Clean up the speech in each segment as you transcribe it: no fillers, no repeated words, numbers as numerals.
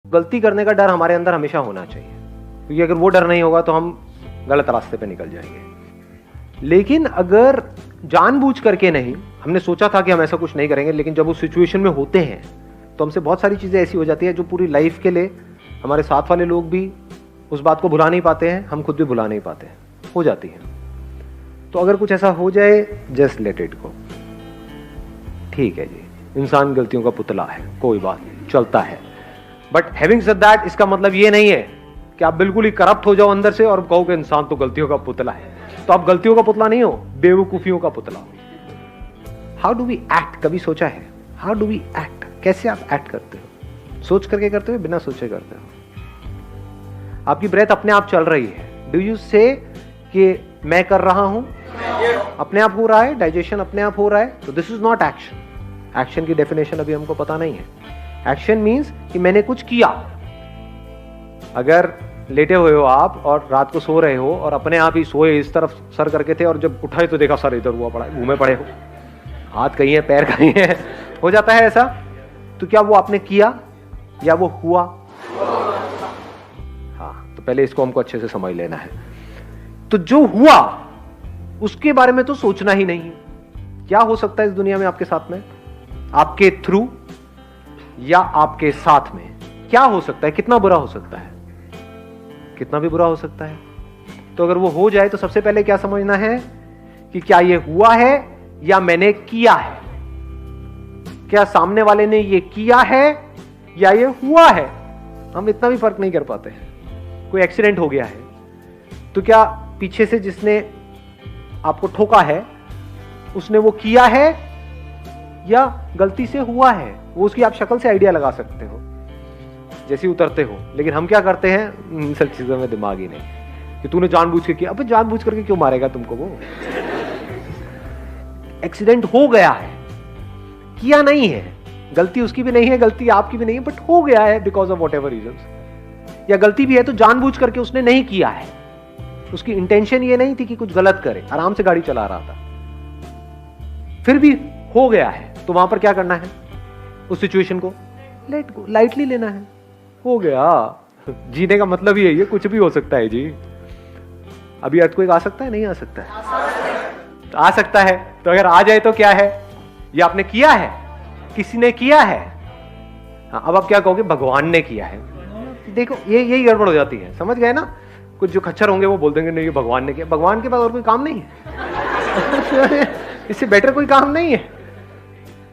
गलती करने का डर हमारे अंदर हमेशा होना चाहिए, क्योंकि अगर वो डर नहीं होगा तो हम गलत रास्ते पे निकल जाएंगे। लेकिन अगर जानबूझ करके नहीं, हमने सोचा था कि हम ऐसा कुछ नहीं करेंगे, लेकिन जब उस सिचुएशन में होते हैं तो हमसे बहुत सारी चीज़ें ऐसी हो जाती है जो पूरी लाइफ के लिए हमारे साथ वाले लोग भी उस बात को भुला नहीं पाते हैं, हम खुद भी भुला नहीं पाते हैं, हो जाती है। तो अगर कुछ ऐसा हो जाए, जस्ट लेट इट गो। ठीक है जी, इंसान गलतियों का पुतला है, कोई बात नहीं, चलता है। बट हैविंग सेड दैट, इसका मतलब ये नहीं है कि आप बिल्कुल ही करप्ट हो जाओ अंदर से और कहो कि इंसान तो गलतियों का पुतला है। तो आप गलतियों का पुतला नहीं हो, बेवकूफियों का पुतला हो। हाउ डू वी एक्ट, कभी सोचा है? हाउ डू वी एक्ट, कैसे आप एक्ट करते हो? सोच करके करते हो, बिना सोचे करते हो? आपकी ब्रेथ अपने आप चल रही है, डू यू से कि मैं कर रहा हूं? अपने आप हो रहा है, डाइजेशन अपने आप हो रहा है, तो this is not action. Action की डेफिनेशन अभी हमको पता नहीं है। एक्शन मीन्स कि मैंने कुछ किया। अगर लेटे हुए हो आप और रात को सो रहे हो और अपने आप ही सोए, इस तरफ सर करके थे और जब उठाए तो देखा सर इधर हुआ पड़ा है, घूमे पड़े हो, हाथ कहीं है, पैर कहीं है, हो जाता है ऐसा। तो क्या वो आपने किया या वो हुआ? हाँ, तो पहले इसको हमको अच्छे से समझ लेना है। तो जो हुआ उसके बारे में तो सोचना ही नहीं है। क्या हो सकता है इस दुनिया में आपके साथ में, आपके थ्रू या आपके साथ में? क्या हो सकता है? कितना बुरा हो सकता है? कितना भी बुरा हो सकता है। तो अगर वो हो जाए तो सबसे पहले क्या समझना है कि क्या ये हुआ है या मैंने किया है? क्या सामने वाले ने ये किया है या ये हुआ है? हम इतना भी फर्क नहीं कर पाते हैं। कोई एक्सीडेंट हो गया है तो क्या पीछे से जिसने आपको ठोका है उसने वो किया है या गलती से हुआ है? वो उसकी आप शक्ल से आइडिया लगा सकते हो जैसे उतरते हो। लेकिन हम क्या करते हैं, इन सब चीजों में दिमाग ही नहीं कि तूने जानबूझ के किया। अबे जानबूझ करके क्यों मारेगा तुमको? वो एक्सीडेंट हो गया है, किया नहीं है, गलती उसकी भी नहीं है, गलती आपकी भी नहीं है, बट हो गया है बिकॉज ऑफ व्हाटएवर रीजंस। या गलती भी है तो जानबूझ करके उसने नहीं किया है, उसकी इंटेंशन ये नहीं थी कि कुछ गलत करे, आराम से गाड़ी चला रहा था, फिर भी हो गया है। तो वहां पर क्या करना है? उस सिचुएशन को लेट गो, लाइटली लेना है। हो गया। जीने का मतलब ही है, कुछ भी हो सकता है जी। अभी अर्थक्वेक आ सकता है, नहीं आ सकता है? आ सकता है। तो अगर आ जाए तो क्या है? ये आपने किया है, किसी ने किया है। हाँ, अब आप क्या कहोगे? भगवान ने किया है। देखो ये यही गड़बड़ हो जाती है, समझ गए ना? कुछ जो खच्चर होंगे वो बोल देंगे नहीं ये भगवान ने किया। भगवान के पास और कोई काम नहीं है इससे बेटर कोई काम नहीं है।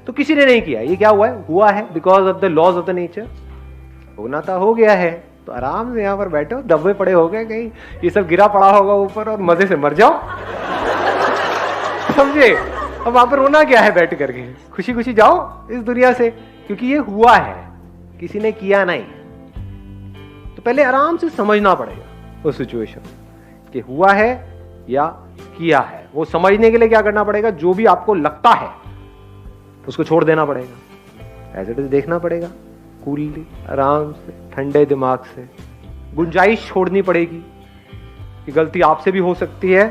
तो किसी ने नहीं किया, ये क्या हुआ है? हुआ है because of the laws of the nature. होना था, हो गया है। तो आराम से यहां पर बैठो, दबे पड़े हो गए कहीं, ये सब गिरा पड़ा होगा ऊपर और मजे से मर जाओ समझे? अब वहां पर रोना क्या है? बैठ करके खुशी खुशी जाओ इस दुनिया से, क्योंकि ये हुआ है, किसी ने किया नहीं। तो पहले आराम से समझना पड़ेगा वो सिचुएशन कि हुआ है या किया है। वो समझने के लिए क्या करना पड़ेगा? जो भी आपको लगता है उसको छोड़ देना पड़ेगा, एज इट इज देखना पड़ेगा, कूलली, आराम से, ठंडे दिमाग से। गुंजाइश छोड़नी पड़ेगी कि गलती आपसे भी हो सकती है,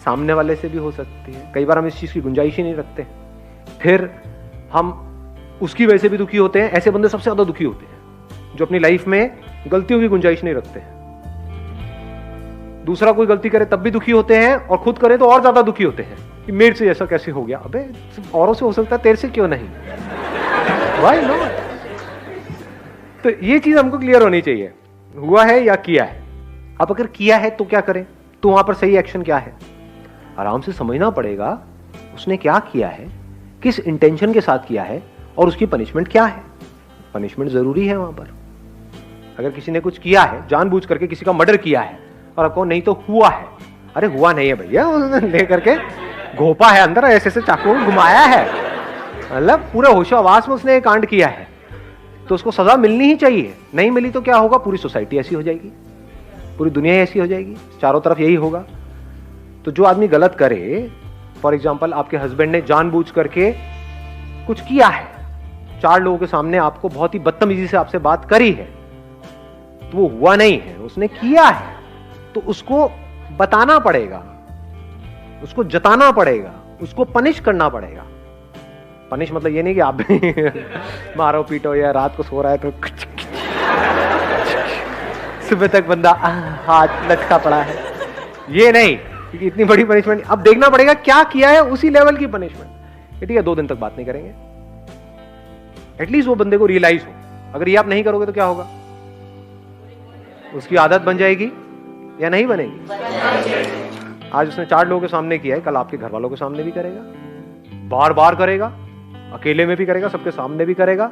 सामने वाले से भी हो सकती है। कई बार हम इस चीज की गुंजाइश ही नहीं रखते, फिर हम उसकी वजह से भी दुखी होते हैं। ऐसे बंदे सबसे ज्यादा दुखी होते हैं जो अपनी लाइफ में गलतियों की गुंजाइश नहीं रखते हैं। दूसरा कोई गलती करे तब भी दुखी होते हैं और खुद करे तो और ज्यादा दुखी होते हैं कि मेरे से ऐसा कैसे हो गया। अबे औरों से हो सकता है, तेरे से क्यों नहीं? Why not? तो ये चीज हमको क्लियर होनी चाहिए, हुआ है या किया है। अब अगर किया है तो क्या करें? तो वहां पर सही एक्शन क्या है? आराम से समझना पड़ेगा उसने क्या किया है, किस इंटेंशन के साथ किया है और उसकी पनिशमेंट क्या है। पनिशमेंट जरूरी है वहां पर। अगर किसी ने कुछ किया है, जानबूझ करके किसी का मर्डर किया है और आपको नहीं तो हुआ है, अरे हुआ नहीं है भैया, उसने ले करके घोपा है अंदर, ऐसे ऐसे चाकू घुमाया है, मतलब पूरे होशो-हवास में उसने एक कांड किया है, तो उसको सजा मिलनी ही चाहिए। नहीं मिली तो क्या होगा? पूरी सोसाइटी ऐसी हो जाएगी, पूरी दुनिया ऐसी हो जाएगी, चारों तरफ यही होगा। तो जो आदमी गलत करे, फॉर एग्जाम्पल आपके हस्बैंड ने जानबूझ करके कुछ किया है, 4 लोगों के सामने आपको बहुत ही बदतमीजी से आपसे बात करी है, तो वो हुआ नहीं है, उसने किया है, तो उसको बताना पड़ेगा, उसको जताना पड़ेगा, उसको पनिश करना पड़ेगा। पनिश मतलब ये नहीं कि आप भी मारो पीटो या रात को सो रहा है तो सुबह तक बंदा हाथ लटका पड़ा है, ये नहीं, क्योंकि इतनी बड़ी पनिशमेंट। अब देखना पड़ेगा क्या किया है, उसी लेवल की पनिशमेंट। ठीक है, 2 दिन तक बात नहीं करेंगे, एटलीस्ट वो बंदे को रियलाइज हो। अगर ये आप नहीं करोगे तो क्या होगा, उसकी आदत बन जाएगी या नहीं बनेगी। आज उसने 4 लोगों के सामने किया है, कल आपके घर वालों के सामने भी करेगा, बार बार करेगा, अकेले में भी करेगा, सबके सामने भी करेगा,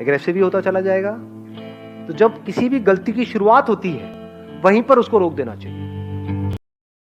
एग्रेसिव भी होता चला जाएगा। तो जब किसी भी गलती की शुरुआत होती है, वहीं पर उसको रोक देना चाहिए।